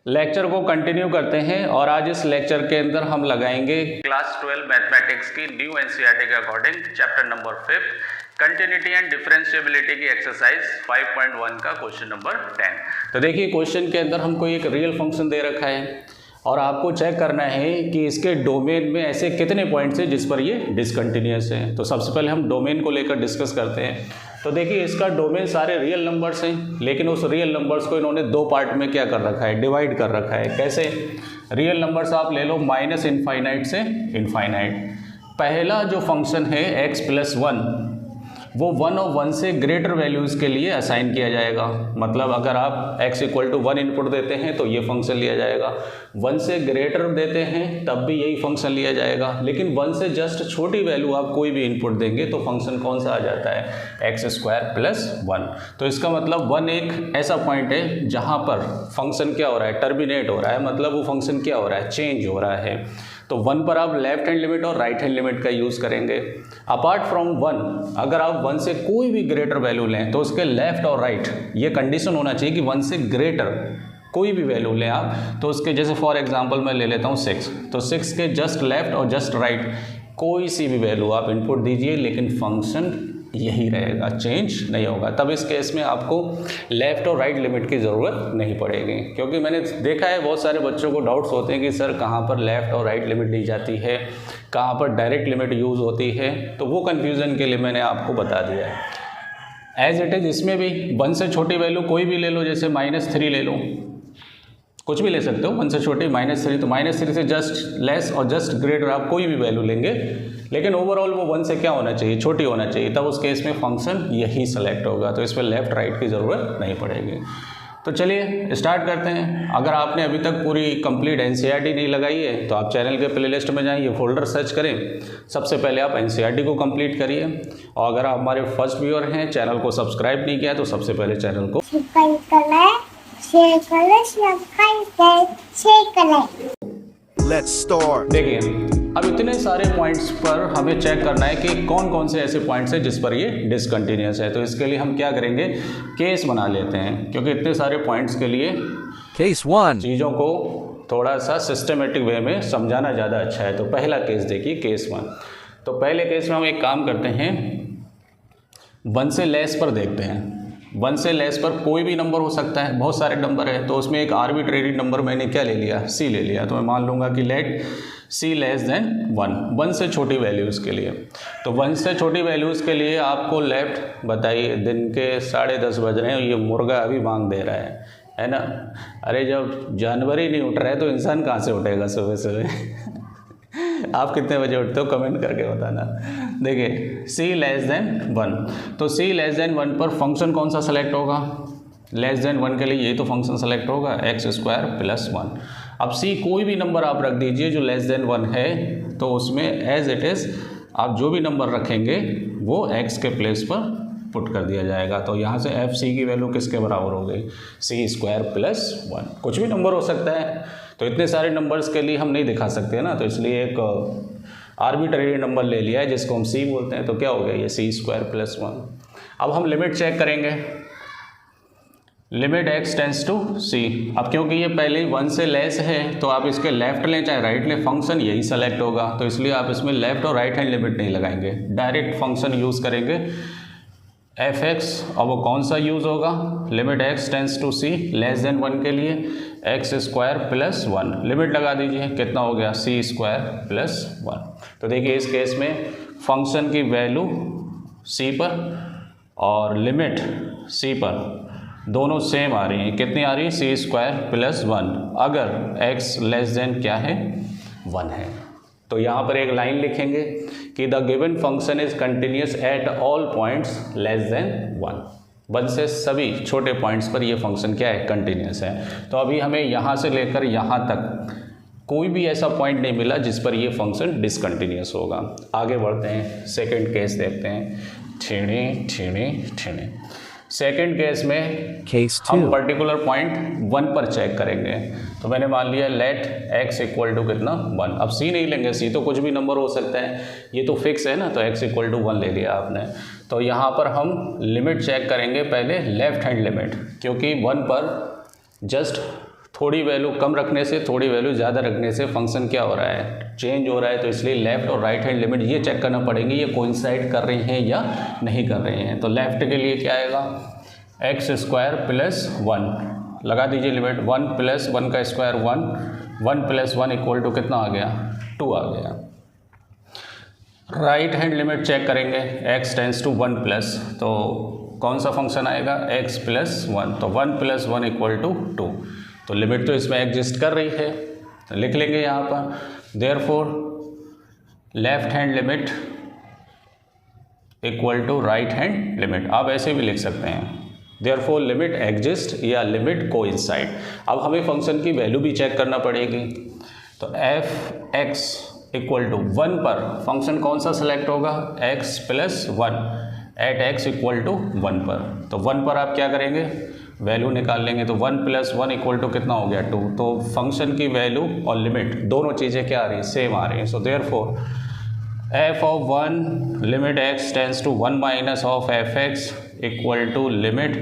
Lecture को continue करते हैं और आज इस लेक्चर के अंदर हम लगाएंगे क्लास 12 मैथमेटिक्स की न्यू एनसीईआरटी के according chapter number 5 continuity and differentiability की एक्सरसाइज 5.1 का क्वेश्चन नंबर 10। तो देखिए क्वेश्चन के अंदर हमको एक रियल फंक्शन दे रखा है और आपको चेक करना है कि इसके डोमेन में ऐसे कितने पॉइंट्स हैं जिस पर ये डिसकंटिन्यूअस है। तो सबसे पहले हम डोमेन को लेकर डिस्कस करते हैं। तो देखिए इसका डोमेन सारे रियल नंबर्स हैं, लेकिन उस रियल नंबर्स को इन्होंने दो पार्ट में क्या कर रखा है, डिवाइड कर रखा है। कैसे? रियल नंबर्स आप ले लो माइनस इनफाइनाइट से इनफाइनाइट। पहला जो फंक्शन है x+1 वो 1 और 1 से ग्रेटर वैल्यूज़ के लिए असाइन किया जाएगा। मतलब अगर आप x=1 इनपुट देते हैं तो ये फंक्शन लिया जाएगा, 1 से ग्रेटर देते हैं तब भी यही फंक्शन लिया जाएगा, लेकिन 1 से जस्ट छोटी वैल्यू आप कोई भी इनपुट देंगे तो फंक्शन कौन सा आ जाता है, x² + 1। तो इसका मतलब 1 एक ऐसा पॉइंट है जहाँ पर फंक्शन क्या हो रहा है, टर्मिनेट हो रहा है, मतलब वो फंक्शन क्या हो रहा है, चेंज हो रहा है। तो 1 पर आप लेफ्ट हैंड लिमिट और राइट हैंड लिमिट का यूज़ करेंगे। अपार्ट फ्रॉम 1 अगर आप 1 से कोई भी ग्रेटर वैल्यू लें तो उसके लेफ्ट और राइट ये कंडीशन होना चाहिए कि 1 से ग्रेटर कोई भी वैल्यू लें आप तो उसके, जैसे फॉर एग्जांपल मैं ले लेता हूँ 6, तो 6 के जस्ट लेफ्ट और जस्ट राइट कोई सी भी वैल्यू आप इनपुट दीजिए, लेकिन फंक्शन यही रहेगा, चेंज नहीं होगा। तब इस केस में आपको लेफ़्ट और राइट लिमिट की ज़रूरत नहीं पड़ेगी, क्योंकि मैंने देखा है बहुत सारे बच्चों को डाउट्स होते हैं कि सर कहाँ पर लेफ़्ट और राइट लिमिट दी जाती है, कहाँ पर डायरेक्ट लिमिट यूज़ होती है। तो वो कन्फ्यूज़न के लिए मैंने आपको बता दिया है। एज इट इज़ इसमें भी 1 से छोटी वैल्यू कोई भी ले लो, जैसे -3 ले लो, कुछ भी ले सकते हो 1 से छोटी -3, तो -3 से जस्ट लेस और जस्ट ग्रेटर आप कोई भी वैल्यू लेंगे, लेकिन ओवरऑल वो 1 से क्या होना चाहिए, छोटी होना चाहिए। तब उस केस में फंक्शन यही सेलेक्ट होगा, तो इस पर लेफ्ट राइट की ज़रूरत नहीं पड़ेगी। तो चलिए स्टार्ट करते हैं। अगर आपने अभी तक पूरी कंप्लीट एनसीईआरटी नहीं लगाई है तो आप चैनल के प्लेलिस्ट में जाएं, ये फोल्डर सर्च करें, सबसे पहले आप एनसीईआरटी को कंप्लीट करिए। और अगर आप हमारे फर्स्ट व्यूअर हैं, चैनल को सब्सक्राइब नहीं किया तो सबसे पहले चैनल को Let's start. देखिए अब इतने सारे पॉइंट्स पर हमें चेक करना है कि कौन कौन से ऐसे पॉइंट्स हैं जिस पर ये डिसकंटिन्यूअस है। तो इसके लिए हम क्या करेंगे, केस बना लेते हैं, क्योंकि इतने सारे पॉइंट्स के लिए Case 1. चीज़ों को थोड़ा सा सिस्टमेटिक वे में समझाना ज़्यादा अच्छा है। तो पहला केस देखिए, केस 1। तो पहले केस में हम एक काम करते हैं, 1 से लेस पर देखते हैं। 1 से लेस पर कोई भी नंबर हो सकता है, बहुत सारे नंबर है, तो उसमें एक आर्बिट्रेरी नंबर मैंने क्या ले लिया, c ले लिया। तो मैं मान लूँगा कि लेट c <1, 1 से छोटी वैल्यूज़ के लिए। तो 1 से छोटी वैल्यूज़ के लिए आपको लेफ्ट, बताइए दिन के 10:30 बज रहे हैं और ये मुर्गा अभी मांग दे रहा है ना। अरे जब जानवर ही नहीं उठ रहा है तो इंसान कहाँ से उठेगा सुबह सुबह आप कितने बजे उठते हो कमेंट करके बताना। देखिए c<1, तो c<1 पर फंक्शन कौन सा सेलेक्ट होगा, <1 के लिए यही तो फंक्शन सेलेक्ट होगा, x² + 1। अब c कोई भी नंबर आप रख दीजिए जो <1 है, तो उसमें एज इट इज़ आप जो भी नंबर रखेंगे वो x के प्लेस पर पुट कर दिया जाएगा। तो यहाँ से f c की वैल्यू किसके बराबर हो गई, c² + 1। कुछ भी नंबर हो सकता है, तो इतने सारे नंबर्स के लिए हम नहीं दिखा सकते ना, तो इसलिए एक आर्बिट्रेरी नंबर ले लिया है जिसको हम c बोलते हैं। तो क्या हो गया ये c² + 1। अब हम लिमिट चेक करेंगे, limit x tends to c। अब क्योंकि ये पहले ही 1 से लेस है तो आप इसके लेफ्ट लें चाहे राइट लें, फंक्शन यही सेलेक्ट होगा। तो इसलिए आप इसमें लेफ्ट और राइट हैंड लिमिट नहीं लगाएंगे, डायरेक्ट फंक्शन यूज़ करेंगे f(x). और वो कौन सा यूज़ होगा, limit x tends to c <1 के लिए x² + 1। लिमिट लगा दीजिए, कितना हो गया, c² + 1। तो देखिए इस केस में फंक्शन की वैल्यू c पर और लिमिट c पर दोनों सेम आ रही हैं। कितनी आ रही है, c² + 1, अगर x क्या है, 1 है। तो यहाँ पर एक लाइन लिखेंगे कि the given function is continuous at all points <1। 1 से सभी छोटे पॉइंट्स पर ये फंक्शन क्या है, कंटिन्यूअस है। तो अभी हमें यहाँ से लेकर यहाँ तक कोई भी ऐसा पॉइंट नहीं मिला जिस पर ये फंक्शन डिसकंटिन्यूअस होगा। आगे बढ़ते हैं, सेकंड केस देखते हैं। ठेणे सेकेंड केस में Case 2. हम पर्टिकुलर पॉइंट 1 पर चेक करेंगे। तो मैंने मान लिया लेट x = कितना, 1। अब c नहीं लेंगे, c तो कुछ भी नंबर हो सकता है, ये तो फिक्स है ना, तो x = 1 ले लिया आपने। तो यहाँ पर हम लिमिट चेक करेंगे, पहले लेफ्ट हैंड लिमिट, क्योंकि 1 पर जस्ट थोड़ी वैल्यू कम रखने से, थोड़ी वैल्यू ज़्यादा रखने से फंक्शन क्या हो रहा है, चेंज हो रहा है। तो इसलिए लेफ़्ट और राइट हैंड लिमिट ये चेक करना पड़ेंगे, ये कोइंसाइड कर रही हैं या नहीं कर रही हैं। तो लेफ़्ट के लिए क्या आएगा, एक्स स्क्वायर प्लस 1 लगा दीजिए लिमिट, 1 प्लस 1 का स्क्वायर 1, 1 प्लस 1 इक्वल टू कितना आ गया, 2 आ गया। राइट हैंड लिमिट चेक करेंगे, x टेंस टू 1 प्लस, तो कौन सा फंक्शन आएगा, x प्लस 1, तो 1 प्लस 1 इक्वल टू 2। तो लिमिट तो इसमें एग्जिस्ट कर रही है, तो लिख लेंगे यहाँ पर therefore left hand limit equal to right hand limit. आप ऐसे भी लिख सकते हैं, देयरफॉर लिमिट एग्जिस्ट या लिमिट कोइंसाइड। अब हमें फंक्शन की वैल्यू भी चेक करना पड़ेगी। तो एफ एक्स इक्वल टू 1 पर फंक्शन कौन सा सेलेक्ट होगा, x plus 1 at x equal to 1 पर। तो 1 पर आप क्या करेंगे, वैल्यू निकाल लेंगे। तो 1 प्लस 1 इक्वल टू कितना हो गया, 2। तो फंक्शन की वैल्यू और लिमिट दोनों चीज़ें क्या आ रही हैं, सेम आ रही हैं। So therefore f of 1 limit x tends to 1 minus of f x equal to limit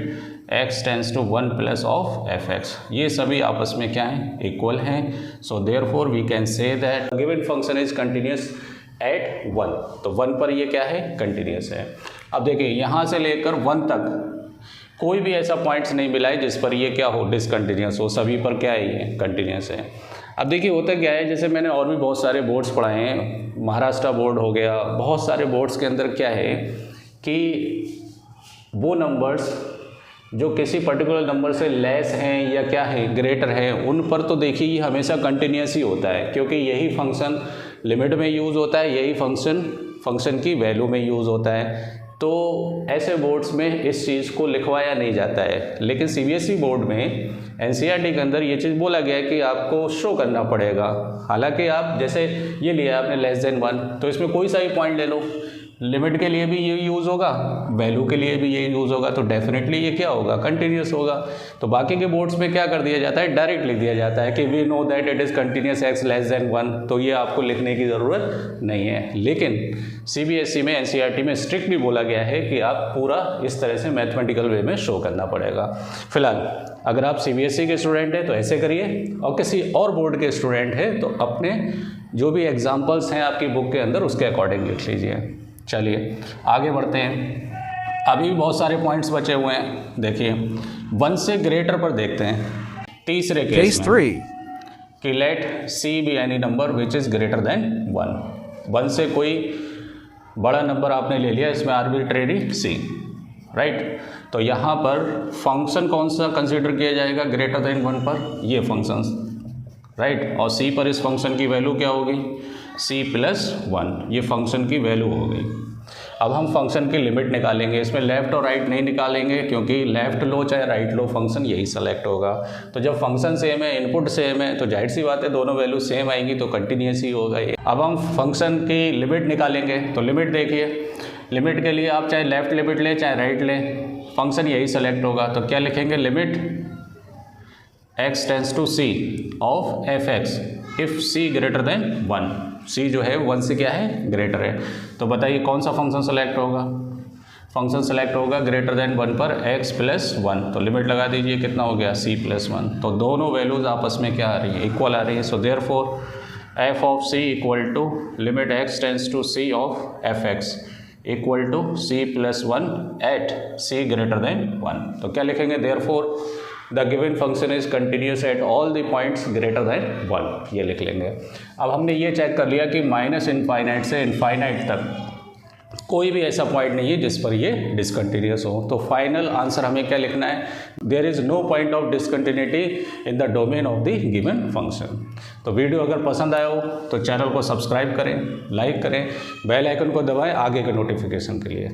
x tends to 1 plus of f x. ये सभी आपस में क्या हैं, इक्वल हैं। So therefore we can say that given function is continuous at 1। तो 1 पर ये क्या है, कंटिन्यूस है। अब देखिए यहाँ से लेकर 1 तक कोई भी ऐसा पॉइंट्स नहीं मिला है जिस पर ये क्या हो, डिसकंटिन्यूस हो, सभी पर क्या है, ये कंटिन्यूस है। अब देखिए होता क्या है, जैसे मैंने और भी बहुत सारे बोर्ड्स पढ़ाए हैं, महाराष्ट्र बोर्ड हो गया, बहुत सारे बोर्ड्स के अंदर क्या है कि वो नंबर्स जो किसी पर्टिकुलर नंबर से लेस हैं या क्या है, ग्रेटर है, उन पर तो देखिए ये हमेशा कंटिन्यूस ही होता है, क्योंकि यही फंक्शन लिमिट में यूज़ होता है, यही फंक्शन की वैल्यू में यूज़ होता है। तो ऐसे बोर्ड्स में इस चीज़ को लिखवाया नहीं जाता है। लेकिन सीबीएसई बोर्ड में एनसीईआरटी के अंदर ये चीज़ बोला गया है कि आपको शो करना पड़ेगा। हालांकि आप जैसे ये लिया आपने लेस देन 1, तो इसमें कोई सा भी पॉइंट ले लो, लिमिट के लिए भी ये यूज़ होगा, वैल्यू के लिए भी ये यूज़ होगा, तो डेफिनेटली ये क्या होगा, कंटिन्यूस होगा। तो बाकी के बोर्ड्स में क्या कर दिया जाता है, डायरेक्ट लिख दिया जाता है कि we know that it is continuous x less than 1, तो ये आपको लिखने की ज़रूरत नहीं है। लेकिन सीबीएसई में, एनसीईआरटी में स्ट्रिक्टली बोला गया है कि आप पूरा इस तरह से मैथमेटिकल वे में शो करना पड़ेगा। फिलहाल अगर आप सीबीएसई के स्टूडेंट हैं तो ऐसे करिए, और किसी और बोर्ड के स्टूडेंट हैं तो अपने जो भी एग्जाम्पल्स हैं आपकी बुक के अंदर उसके अकॉर्डिंग लिख लीजिए। चलिए आगे बढ़ते हैं, अभी भी बहुत सारे पॉइंट्स बचे हुए हैं। देखिए 1 से ग्रेटर पर देखते हैं, तीसरे केस में 3 कि let c be any number which is greater than 1। 1 से कोई बड़ा नंबर आपने ले लिया, इसमें आर्बिट्रेरी सी, राइट। तो यहाँ पर फंक्शन कौन सा कंसीडर किया जाएगा ग्रेटर देन 1 पर, ये फंक्शंस, राइट। और सी पर इस फंक्शन की वैल्यू क्या होगी, c प्लस 1, ये फंक्शन की वैल्यू हो गई। अब हम फंक्शन की लिमिट निकालेंगे, इसमें लेफ़्ट और राइट नहीं निकालेंगे, क्योंकि लेफ़्ट लो चाहे राइट लो फंक्शन यही सेलेक्ट होगा। तो जब फंक्शन सेम है, इनपुट सेम है, तो जाहिर सी बात है दोनों वैल्यू सेम आएंगी, तो कंटिन्यूस ही होगा ये। अब हम फंक्शन की लिमिट निकालेंगे, तो लिमिट देखिए, लिमिट के लिए आप चाहे लेफ़्ट लिमिट लें चाहे राइट लें, फंक्शन यही सेलेक्ट होगा। तो क्या लिखेंगे, limit x tends to c of f x if c greater than 1, c जो है 1 से क्या है, ग्रेटर है। तो बताइए कौन सा फंक्शन सेलेक्ट होगा, फंक्शन सेलेक्ट होगा ग्रेटर देन 1 पर x प्लस 1। तो लिमिट लगा दीजिए, कितना हो गया, c प्लस 1। तो दोनों वैल्यूज़ आपस में क्या आ रही है, इक्वल आ रही है। So therefore f of c equal to limit x tends to c of f x equal to c plus 1 at c greater than 1। तो क्या लिखेंगे, therefore the given function is continuous at all the points greater than 1, ये लिख लेंगे। अब हमने ये check कर लिया कि माइनस इनफाइनाइट से इनफाइनाइट तक कोई भी ऐसा पॉइंट नहीं है जिस पर ये डिसकंटिन्यूस हो। तो फाइनल आंसर हमें क्या लिखना है, there is no point of discontinuity in the domain of the given function. तो वीडियो अगर पसंद आया हो तो चैनल को सब्सक्राइब करें, लाइक करें, बेल आइकन को दबाएं आगे के नोटिफिकेशन के लिए।